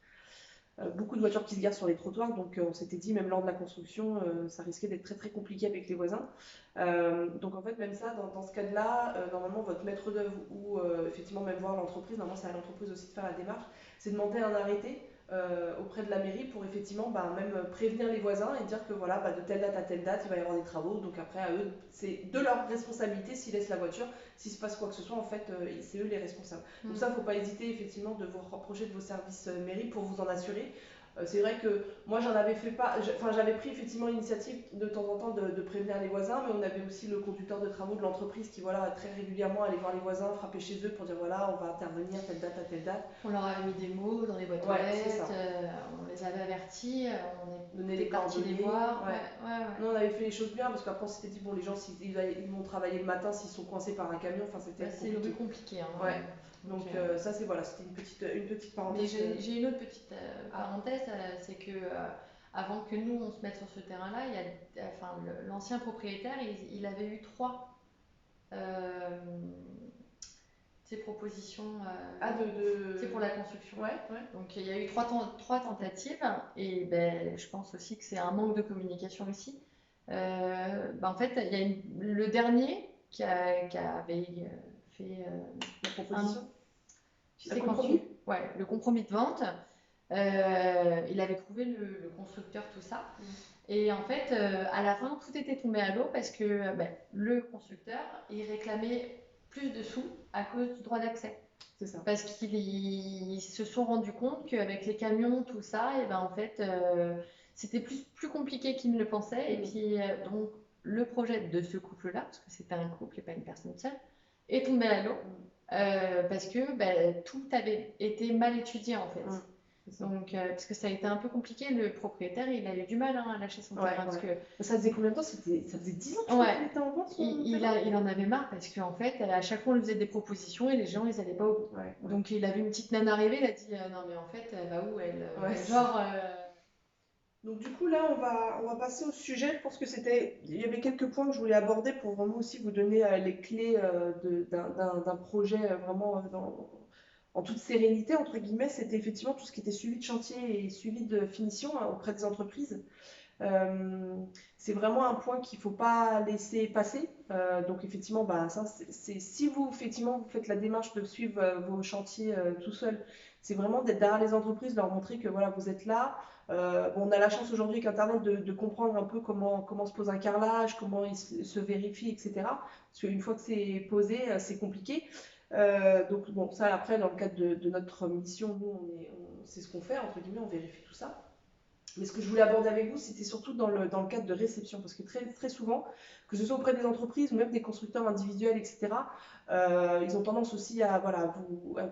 Beaucoup de voitures qui se garent sur les trottoirs, donc on s'était dit, même lors de la construction, ça risquait d'être très très compliqué avec les voisins. Donc en fait, même ça, dans ce cas-là, normalement, votre maître d'œuvre ou effectivement même voir l'entreprise, normalement c'est à l'entreprise aussi de faire la démarche, c'est demander un arrêté auprès de la mairie pour effectivement même prévenir les voisins et dire que voilà, de telle date à telle date, il va y avoir des travaux. Donc après, à eux, c'est de leur responsabilité s'ils laissent la voiture. S'il se passe quoi que ce soit, en fait, c'est eux les responsables. Donc ça, il ne faut pas hésiter effectivement de vous rapprocher de vos services mairie pour vous en assurer. C'est vrai que moi j'avais pris effectivement l'initiative de temps en temps de prévenir les voisins, mais on avait aussi le conducteur de travaux de l'entreprise qui voilà très régulièrement allait voir les voisins, frapper chez eux pour dire voilà on va intervenir telle date à telle date.
On leur avait mis des mots dans les boîtes aux lettres, on les avait avertis, on était partis les voir.
Nous on avait fait les choses bien parce qu'après on s'était dit bon les gens ils vont travailler le matin s'ils sont coincés par un camion, enfin c'était
c'est compliqué. Hein.
Ouais. Donc ça c'est voilà, c'était une petite parenthèse.
Mais j'ai une autre petite parenthèse, c'est que avant que nous on se mette sur ce terrain-là, l'ancien propriétaire, il avait eu 3 propositions pour la construction.
Ouais.
Donc il y a eu 3 tentatives et je pense aussi que c'est un manque de communication aussi. En fait, il y a le dernier qui avait fait
la proposition.
Le compromis de vente. Il avait trouvé le constructeur, tout ça. Et en fait, à la fin, tout était tombé à l'eau parce que le constructeur, il réclamait plus de sous à cause du droit d'accès.
C'est ça.
Parce qu'ils se sont rendus compte qu'avec les camions, tout ça, et en fait, c'était plus compliqué qu'ils ne le pensaient. Et puis, donc, le projet de ce couple-là, parce que c'était un couple et pas une personne seule, est tombé à l'eau. Parce que tout avait été mal étudié en fait. Donc, parce que ça a été un peu compliqué, le propriétaire il a eu du mal à lâcher son terrain. Parce que...
Ça faisait combien de temps? Ça faisait 10 ans qu'il était en vente.
Il en avait marre parce qu'en fait, à chaque fois on lui faisait des propositions et les gens ils allaient pas au bout. Donc il a vu une petite nana arriver, il a dit non mais en fait elle va où elle
Donc du coup là on va passer au sujet. Je pense que il y avait quelques points que je voulais aborder pour vraiment aussi vous donner les clés d'un projet vraiment en toute sérénité entre guillemets. C'était effectivement tout ce qui était suivi de chantier et suivi de finition auprès des entreprises. C'est vraiment un point qu'il ne faut pas laisser passer. Donc effectivement, ça, si vous faites la démarche de suivre vos chantiers tout seul, c'est vraiment d'être derrière les entreprises, leur montrer que voilà, vous êtes là. On a la chance aujourd'hui avec Internet de comprendre un peu comment se pose un carrelage, comment il se vérifie, etc. Parce qu'une fois que c'est posé, c'est compliqué. Donc bon, ça après, dans le cadre de notre mission, nous, c'est ce qu'on fait, entre guillemets, on vérifie tout ça. Mais ce que je voulais aborder avec vous, c'était surtout dans le cadre de réception, parce que très, très souvent, que ce soit auprès des entreprises ou même des constructeurs individuels, etc., ils ont tendance aussi à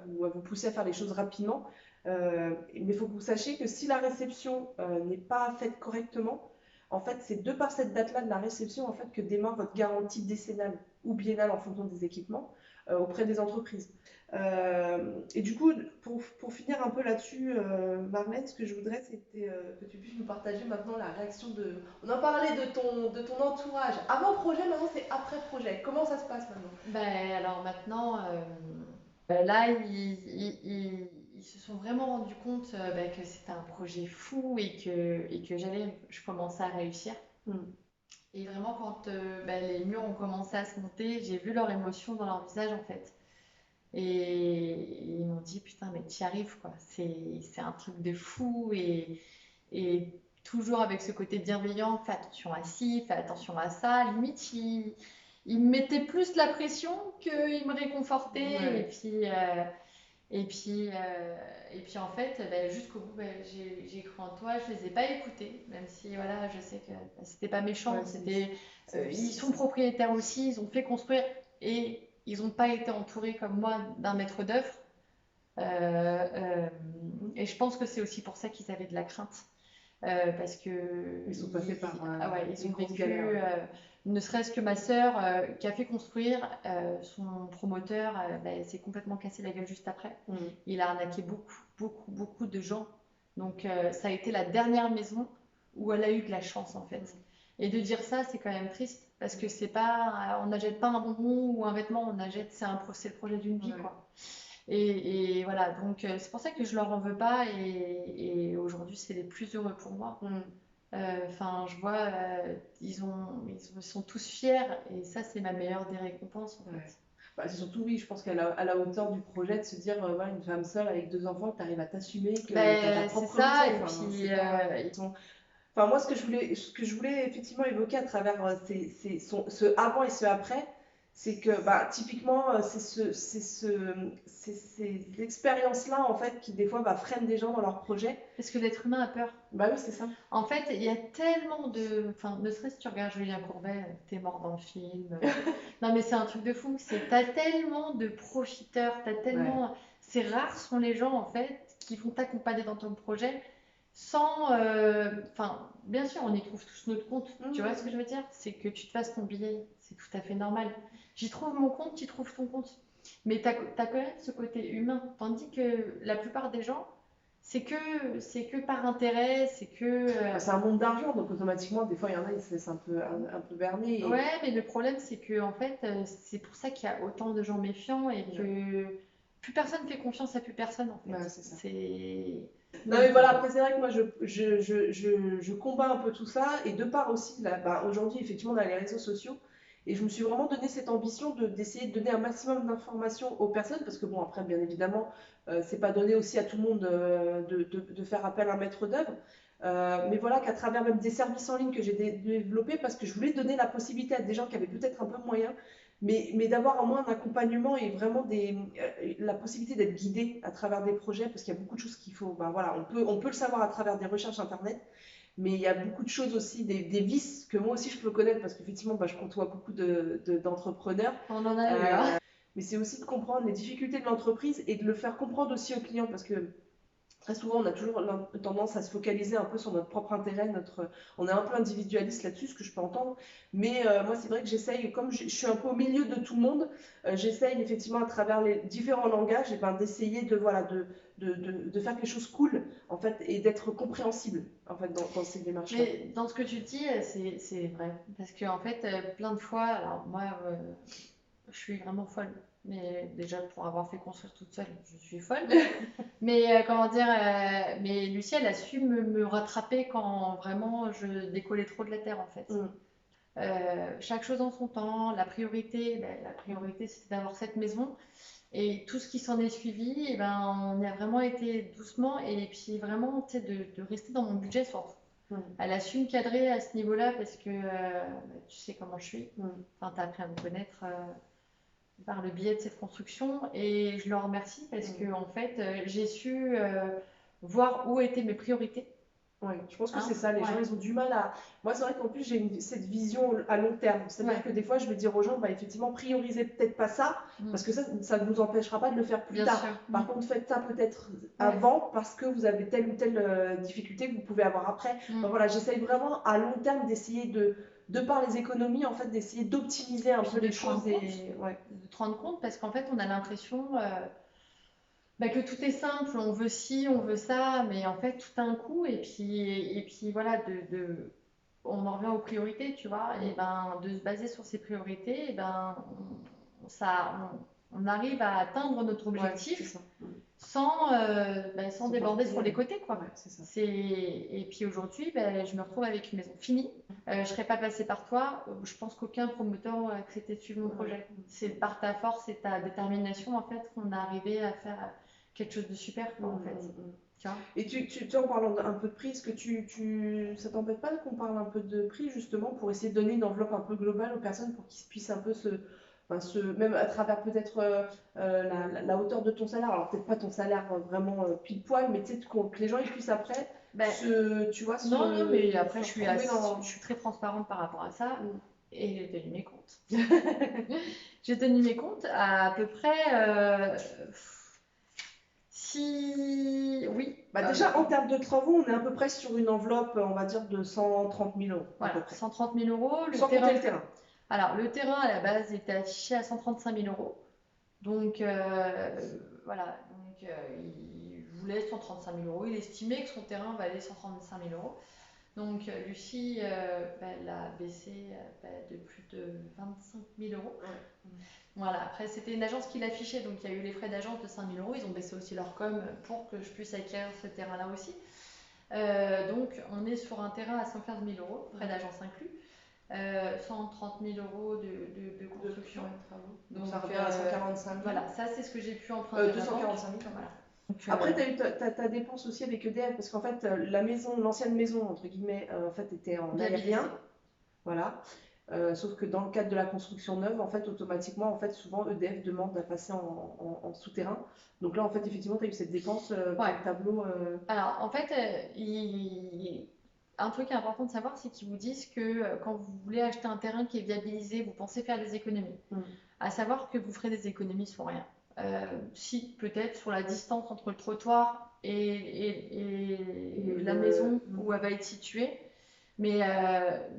vous pousser à faire les choses rapidement. Mais il faut que vous sachiez que si la réception n'est pas faite correctement, en fait, c'est de par cette date-là de la réception en fait, que démarre votre garantie décennale ou biennale en fonction des équipements auprès des entreprises. Et du coup, pour finir un peu là-dessus, Marlène, ce que je voudrais, c'était que tu puisses nous partager maintenant la réaction de... On en parlait de ton entourage. Avant projet, maintenant c'est après projet. Comment ça se passe maintenant?
Alors maintenant, Là, ils se sont vraiment rendus compte que c'était un projet fou et que je commençais à réussir.
Mm.
Et vraiment, quand les murs ont commencé à se monter, j'ai vu leur émotion dans leur visage en fait. Et ils m'ont dit, putain, mais t'y arrives quoi. C'est un truc de fou et toujours avec ce côté bienveillant, fais attention à ci, fais attention à ça. Limite, ils me mettaient plus la pression qu'ils me réconfortaient.
Ouais.
Et puis, euh, et puis en fait, jusqu'au bout, j'ai cru en toi, je les ai pas écoutés, même si voilà, je sais que c'était pas méchant,
Ouais, c'est
ils
difficile
sont
ça.
propriétaires aussi, ils ont fait construire et ils n'ont pas été entourés comme moi d'un maître d'œuvre. Euh, euh, et je pense que c'est aussi pour ça qu'ils avaient de la crainte. Parce que
Ils sont passés par
ah ouais, ils
une
ont
grosse
vécu,
galère. Ouais.
ne serait-ce que ma sœur qui a fait construire, son promoteur s'est complètement cassé la gueule juste après.
Mm.
Il a arnaqué beaucoup, beaucoup, beaucoup de gens. Donc ça a été la dernière maison où elle a eu de la chance en fait. Et de dire ça, c'est quand même triste parce que c'est pas, on n'achète pas un bonbon ou un vêtement, on achète, c'est le projet d'une vie
Ouais.
quoi. Et voilà, donc c'est pour ça que je leur en veux pas et aujourd'hui c'est les plus heureux pour moi.
Mm.
Enfin, je vois, ils sont tous fiers et ça c'est ma meilleure des récompenses en
Ouais.
fait.
Bah, c'est surtout, oui, je pense à la hauteur du projet de se dire, voilà, une femme seule avec 2 enfants, que tu arrives à t'assumer, que tu as ta
C'est
propre
ça,
maison.
et
Enfin,
puis
c'est pas. Enfin, moi, ce que je voulais effectivement évoquer à travers ce avant et ce après, c'est que bah, typiquement, c'est ces expériences-là en fait qui des fois bah, freinent des gens dans leurs projets.
parce que l'être humain a peur.
Bah oui, c'est ça.
En fait, il y a tellement de. Enfin, ne serait-ce que tu regardes Julien Courbet, t'es mort dans le film. Non, mais c'est un truc de fou. T'as tellement de profiteurs, t'as
Ouais.
tellement. C'est rare sont les gens, en fait, qui vont t'accompagner dans ton projet sans. Enfin, bien sûr, on y trouve tous notre compte. Tu vois ce que je veux dire? C'est que tu te fasses ton billet. C'est tout à fait normal. J'y trouve mon compte, tu y trouves ton compte. Mais t'as quand même ce côté humain. Tandis que la plupart des gens, c'est que par intérêt, c'est que.
Bah, c'est un monde d'argent, donc automatiquement, des fois, il y en a, ils se laissent un peu berner. Et...
Ouais, mais le problème, c'est que en fait, c'est pour ça qu'il y a autant de gens méfiants et
Ouais.
que plus personne fait confiance à plus personne, en fait.
Ouais, c'est ça.
C'est.
Non, mais voilà, après, c'est vrai que moi, je combats un peu tout ça, et de part aussi, là, bah, aujourd'hui, effectivement, on a les réseaux sociaux, et je me suis vraiment donné cette ambition d'essayer de donner un maximum d'informations aux personnes, parce que bon, après, bien évidemment, c'est pas donné aussi à tout le monde de faire appel à un maître d'œuvre, mais voilà, qu'à travers même des services en ligne que j'ai développés, parce que je voulais donner la possibilité à des gens qui avaient peut-être un peu de moyens, mais d'avoir au moins un accompagnement et vraiment la possibilité d'être guidé à travers des projets, parce qu'il y a beaucoup de choses qu'il faut. Ben voilà, on peut le savoir à travers des recherches internet, mais il y a beaucoup de choses aussi, des vices que moi aussi je peux connaître, parce qu'effectivement, ben, je côtoie beaucoup d'entrepreneurs.
On en a eu, hein.
Mais c'est aussi de comprendre les difficultés de l'entreprise et de le faire comprendre aussi aux clients, parce que très souvent, on a toujours tendance à se focaliser un peu sur notre propre intérêt, on est un peu individualiste là-dessus, ce que je peux entendre. Mais moi, c'est vrai que j'essaye, comme je suis un peu au milieu de tout le monde, j'essaye effectivement à travers les différents langages, et ben, d'essayer voilà, de faire quelque chose de cool, en fait, et d'être compréhensible, en fait, dans ces démarches-là.
Mais dans ce que tu dis, c'est vrai. Parce que en fait, plein de fois, alors moi, je suis vraiment folle. Mais déjà, pour avoir fait construire toute seule, je suis folle. Mais comment dire, mais Lucie, elle a su me rattraper quand vraiment je décollais trop de la terre, en fait.
Mm.
Chaque chose en son temps, la priorité c'était d'avoir cette maison. Et tout ce qui s'en est suivi, eh ben, on y a vraiment été doucement. Et puis vraiment, tu sais, de rester dans mon budget surtout.
Mm.
Elle a su me cadrer à ce niveau-là parce que tu sais comment je suis.
Mm.
Enfin, tu as appris à me connaître par le biais de cette construction. Et je le remercie parce que en fait, j'ai su voir où étaient mes priorités.
Ouais, je pense que
Hein.
c'est ça, les gens
Ouais.
ils ont du mal à. Moi, c'est vrai qu'en plus, cette vision à long terme. C'est-à-dire
Ouais.
que des fois, je vais dire aux gens, bah, effectivement, priorisez peut-être pas ça, parce que ça ne nous empêchera pas de le faire plus
Bien
tard.
sûr.
Par contre, faites ça peut-être avant, parce que vous avez telle ou telle difficulté que vous pouvez avoir après. Enfin, voilà, j'essaye vraiment à long terme d'essayer de par les économies, en fait, d'essayer d'optimiser un
Puis
peu
de
les
te rendre
choses.
compte.
Ouais.
De te rendre compte parce qu'en fait, on a l'impression que tout est simple, on veut ci, on veut ça, mais en fait, tout a un coût. Et puis voilà, on en revient aux priorités, tu vois. Et ben, de se baser sur ces priorités, et ben, on arrive à atteindre notre
Ouais, c'est
objectif
ça.
sans
Sans
déborder
porter,
sur les côtés, quoi.
Ouais, c'est ça.
Et puis aujourd'hui, je me retrouve avec une maison finie. Je ne serais pas passée par toi. Je pense qu'aucun promoteur aurait accepté de suivre mon projet. C'est par ta force et ta détermination, en fait, qu'on a arrivé à faire quelque chose de super, quoi, en fait. Tu vois?
Et tu en parlant un peu de prix, est-ce que ça t'embête pas qu'on parle un peu de prix justement pour essayer de donner une enveloppe un peu globale aux personnes pour qu'ils puissent un peu même à travers peut-être la hauteur de ton salaire, alors peut-être pas ton salaire vraiment pile poil, mais tu sais, que les gens ils puissent après
Ben,
tu vois,
non, mais après,
se retrouver dans...
je suis très transparente par rapport à ça.
Mm.
Et j'ai tenu mes comptes. J'ai tenu mes comptes à peu près. Si. Oui.
Déjà, en termes de travaux, on est à peu près sur une enveloppe, on va dire, de 130 000 euros. À peu
Voilà,
près.
130 000 euros.
Sans compter le terrain.
Alors, le terrain à la base était affiché à 135 000 euros. Donc, voilà. Donc, il voulait 135 000 euros. Il estimait que son terrain valait 135 000 euros. Donc, Lucie l'a baissé de plus de 25 000 euros.
Ouais.
Voilà, après, c'était une agence qui l'affichait, donc il y a eu les frais d'agence de 5 000 euros. Ils ont baissé aussi leur com pour que je puisse acquérir ce terrain-là aussi. Donc, on est sur un terrain à 115 000 euros, frais d'agence inclus. 130 000 euros de construction.
Donc ça revient à 145 000.
Voilà, ça c'est ce que j'ai pu emprunter.
245 000.
Voilà. Donc,
après, tu as eu ta dépense aussi avec EDF, parce qu'en fait, l'ancienne maison, entre guillemets, en fait, était en aérien. Voilà. Sauf que dans le cadre de la construction neuve, en fait, automatiquement, en fait, souvent, EDF demande à passer en souterrain. Donc là, en fait, effectivement, tu as eu cette dépense pour le tableau.
Alors, en fait, un truc important de savoir, c'est qu'ils vous disent que quand vous voulez acheter un terrain qui est viabilisé, vous pensez faire des économies. À savoir que vous ferez des économies sur rien. Si, peut-être sur la distance entre le trottoir et la maison où elle va être située. Mais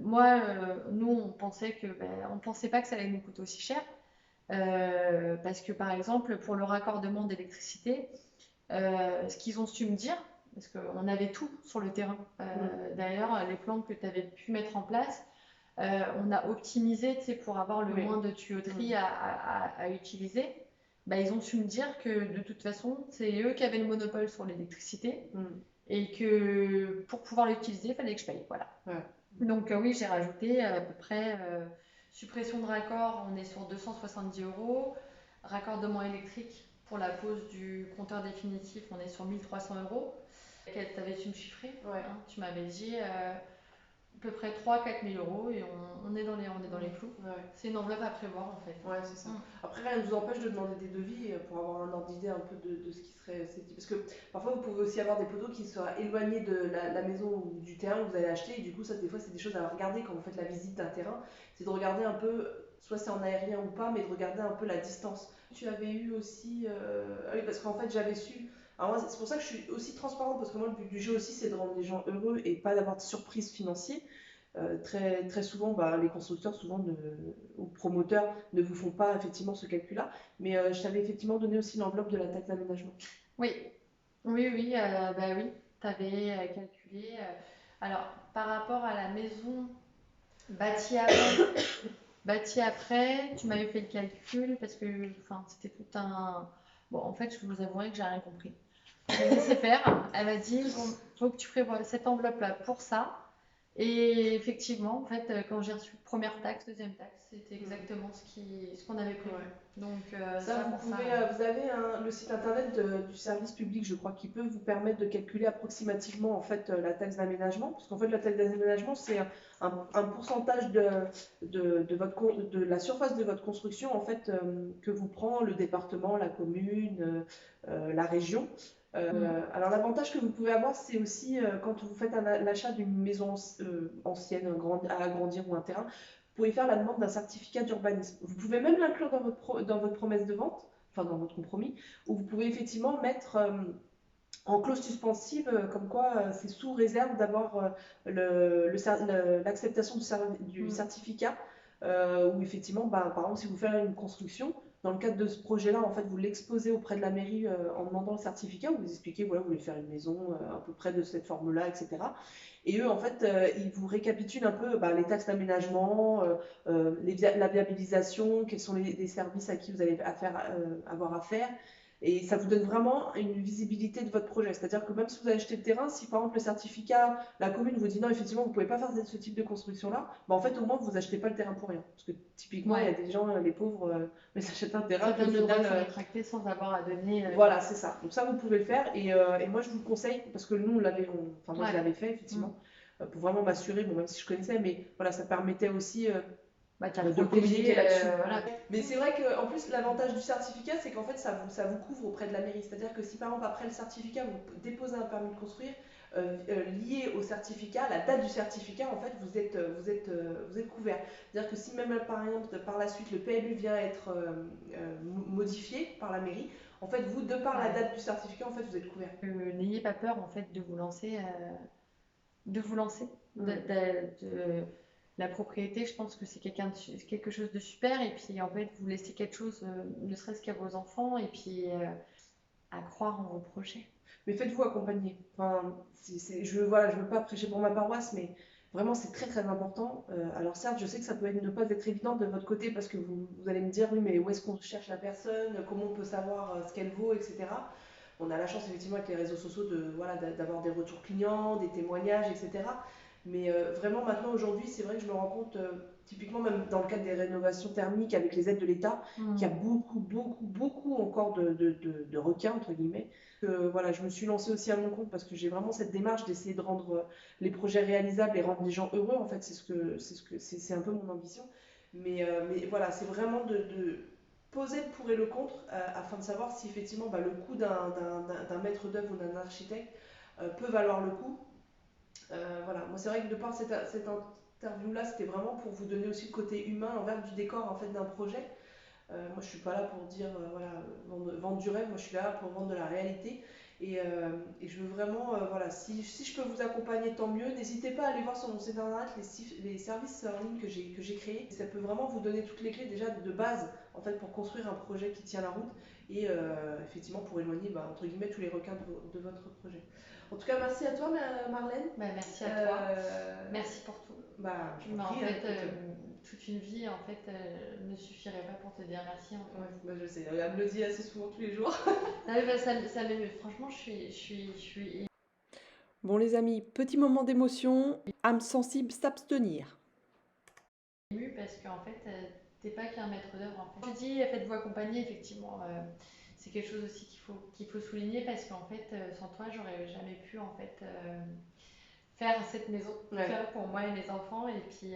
nous, on pensait on pensait pas que ça allait nous coûter aussi cher. Parce que, par exemple, pour le raccordement d'électricité, ce qu'ils ont su me dire, parce qu'on avait tout sur le terrain. D'ailleurs, les plans que tu avais pu mettre en place, on a optimisé pour avoir le moins de tuyauterie à utiliser. Ils ont su me dire que de toute façon, c'est eux qui avaient le monopole sur l'électricité et que pour pouvoir l'utiliser, il fallait que je paye. Voilà.
Ouais.
Donc oui, j'ai rajouté à peu près suppression de raccord, on est sur 270 euros. Raccordement électrique pour la pose du compteur définitif, on est sur 1300 euros. Tu avais su me chiffrer, hein, tu m'avais dit à peu près 3-4 000 euros et on est dans les clous. Ouais. C'est une enveloppe à prévoir en fait.
Ouais, c'est ça. Après, rien ne vous empêche de demander des devis pour avoir un ordre d'idée un peu de ce qui serait. Parce que parfois, vous pouvez aussi avoir des poteaux qui soient éloignés de la maison ou du terrain où vous allez acheter. Et du coup, ça, des fois, c'est des choses à regarder quand vous faites la visite d'un terrain. C'est de regarder un peu, soit c'est en aérien ou pas, mais de regarder un peu la distance. Tu avais eu aussi. Ah oui, parce qu'en fait, j'avais su. Alors moi, c'est pour ça que je suis aussi transparente, parce que moi, le but du jeu aussi, c'est de rendre les gens heureux et pas d'avoir de surprise financière. Très, très souvent, les constructeurs ou promoteurs ne vous font pas effectivement ce calcul-là. Mais je t'avais effectivement donné aussi l'enveloppe de la taxe d'aménagement.
Oui, oui, tu avais calculé. Alors, par rapport à la maison bâtie après, tu m'avais fait le calcul parce que c'était tout un. Bon, en fait, je vous avouerai que j'ai rien compris. Je l'ai laissé faire. Elle m'a dit bon, faut que tu prévois cette enveloppe-là pour ça. Et effectivement, en fait, quand j'ai reçu première taxe, deuxième taxe, c'était exactement ce qu'on avait prévu. Donc,
vous avez le site internet du service public, je crois, qui peut vous permettre de calculer approximativement en fait la taxe d'aménagement, parce qu'en fait la taxe d'aménagement c'est un pourcentage de la surface de votre construction en fait que vous prend le département, la commune, la région. Alors l'avantage que vous pouvez avoir, c'est aussi quand vous faites l'achat d'une maison ancienne, à agrandir ou un terrain, vous pouvez faire la demande d'un certificat d'urbanisme. Vous pouvez même l'inclure dans votre promesse de vente, enfin dans votre compromis, où vous pouvez effectivement mettre en clause suspensive comme quoi c'est sous réserve d'avoir l'acceptation du certificat, où effectivement, par exemple, si vous faites une construction, dans le cadre de ce projet-là, en fait, vous l'exposez auprès de la mairie en demandant le certificat, vous expliquez, voilà, vous voulez faire une maison à peu près de cette forme-là, etc. Et eux, en fait, ils vous récapitulent un peu les taxes d'aménagement, la viabilisation, quels sont les services à qui vous allez avoir affaire. Et ça vous donne vraiment une visibilité de votre projet. C'est-à-dire que même si vous avez acheté le terrain, si par exemple le certificat, la commune vous dit non, effectivement, vous ne pouvez pas faire ce type de construction-là, en fait, au moins, vous n'achetez pas le terrain pour rien. Parce que typiquement, il y a des gens, les pauvres, mais s'achètent un terrain.
Ça donne le droit de se rétracter sans avoir à donner.
Voilà, c'est ça. Donc ça, vous pouvez le faire. Et moi, je vous le conseille, parce que nous, moi, je l'avais fait, effectivement, pour vraiment m'assurer, bon, même si je connaissais, mais voilà, ça permettait aussi de communiquer là-dessus.
Voilà.
Mais c'est vrai qu'en plus, l'avantage du certificat, c'est qu'en fait, ça vous couvre auprès de la mairie. C'est-à-dire que si par exemple, après le certificat, vous déposez un permis de construire, lié au certificat, la date du certificat, en fait, vous êtes couvert. C'est-à-dire que si même, par exemple, par la suite, le PLU vient être modifié par la mairie, en fait, vous, de par la date du certificat, en fait, vous êtes couvert.
N'ayez pas peur, en fait, de vous lancer. La propriété, je pense que c'est quelque chose de super. Et puis, en fait, vous laissez quelque chose, ne serait-ce qu'à vos enfants, et puis à croire en vos projets.
Mais faites-vous accompagner. Enfin, je veux pas prêcher pour ma paroisse, mais vraiment, c'est très très important. Alors certes, je sais que ça peut ne pas être évident de votre côté parce que vous allez me dire, oui, mais où est-ce qu'on cherche la personne, comment on peut savoir ce qu'elle vaut, etc. On a la chance effectivement avec les réseaux sociaux d'avoir des retours clients, des témoignages, etc. Mais vraiment maintenant, aujourd'hui, c'est vrai que je me rends compte, typiquement même dans le cadre des rénovations thermiques avec les aides de l'État, qu'il y a beaucoup encore de requins, entre guillemets. Voilà, je me suis lancée aussi à mon compte parce que j'ai vraiment cette démarche d'essayer de rendre les projets réalisables et rendre les gens heureux. En fait, c'est un peu mon ambition. Mais voilà, c'est vraiment de poser le pour et le contre afin de savoir si effectivement le coût d'un maître d'œuvre ou d'un architecte peut valoir le coup. Voilà, moi c'est vrai que de par cette interview-là, c'était vraiment pour vous donner aussi le côté humain, l'envers du décor en fait d'un projet. Moi je suis pas là pour dire vendre du rêve, moi je suis là pour vendre de la réalité. Et je veux vraiment, voilà, si je peux vous accompagner, tant mieux. N'hésitez pas à aller voir sur mon site internet les services en ligne que j'ai créés. Ça peut vraiment vous donner toutes les clés déjà de base en fait pour construire un projet qui tient la route et effectivement pour éloigner entre guillemets tous les requins de votre projet. En tout cas, merci à toi, Marlène.
Merci à toi. Merci pour tout.
En
fait, toute une vie en fait ne suffirait pas pour te dire merci.
Je sais, elle me le dit assez souvent tous les jours.
Franchement, je suis.
Bon les amis, petit moment d'émotion, âme sensible s'abstenir.
Émue parce qu'en fait, t'es pas qu'un maître d'œuvre. En fait. Je dis, faites-vous accompagner, effectivement. C'est quelque chose aussi qu'il faut souligner parce qu'en fait, sans toi, j'aurais jamais pu en fait faire cette maison, faire pour moi et mes enfants et puis.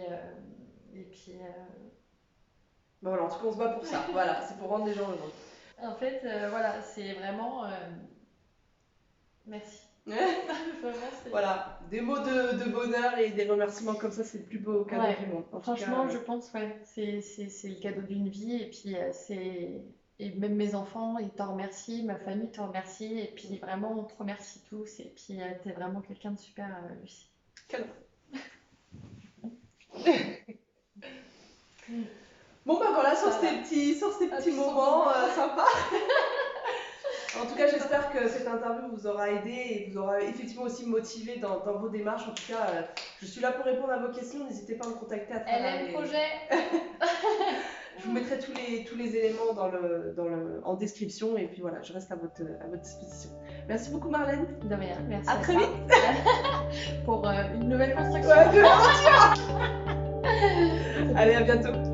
Voilà, en tout cas, on se bat pour ça. Voilà, c'est pour rendre les gens heureux.
En fait, voilà, c'est vraiment. Merci.
Voilà, des mots de bonheur et des remerciements comme ça, c'est le plus beau cadeau du monde.
Franchement, je pense, c'est le cadeau d'une vie et puis et même mes enfants, ils t'en remercient, ma famille t'en remercie et puis vraiment, on te remercie tous et puis t'es vraiment quelqu'un de super, Lucie.
Cadeau. Bon voilà, sur ces petits moments sympas. En tout cas, j'espère que cette interview vous aura aidé et vous aura effectivement aussi motivé dans vos démarches. En tout cas, je suis là pour répondre à vos questions. N'hésitez pas à me contacter à travers
LM Projet.
Je vous mettrai tous les éléments en description et puis voilà, je reste à votre disposition. Merci beaucoup Marlène.
De rien, merci.
À très vite.
Pour une nouvelle construction.
Ouais, de l'aventure. Allez, à bientôt.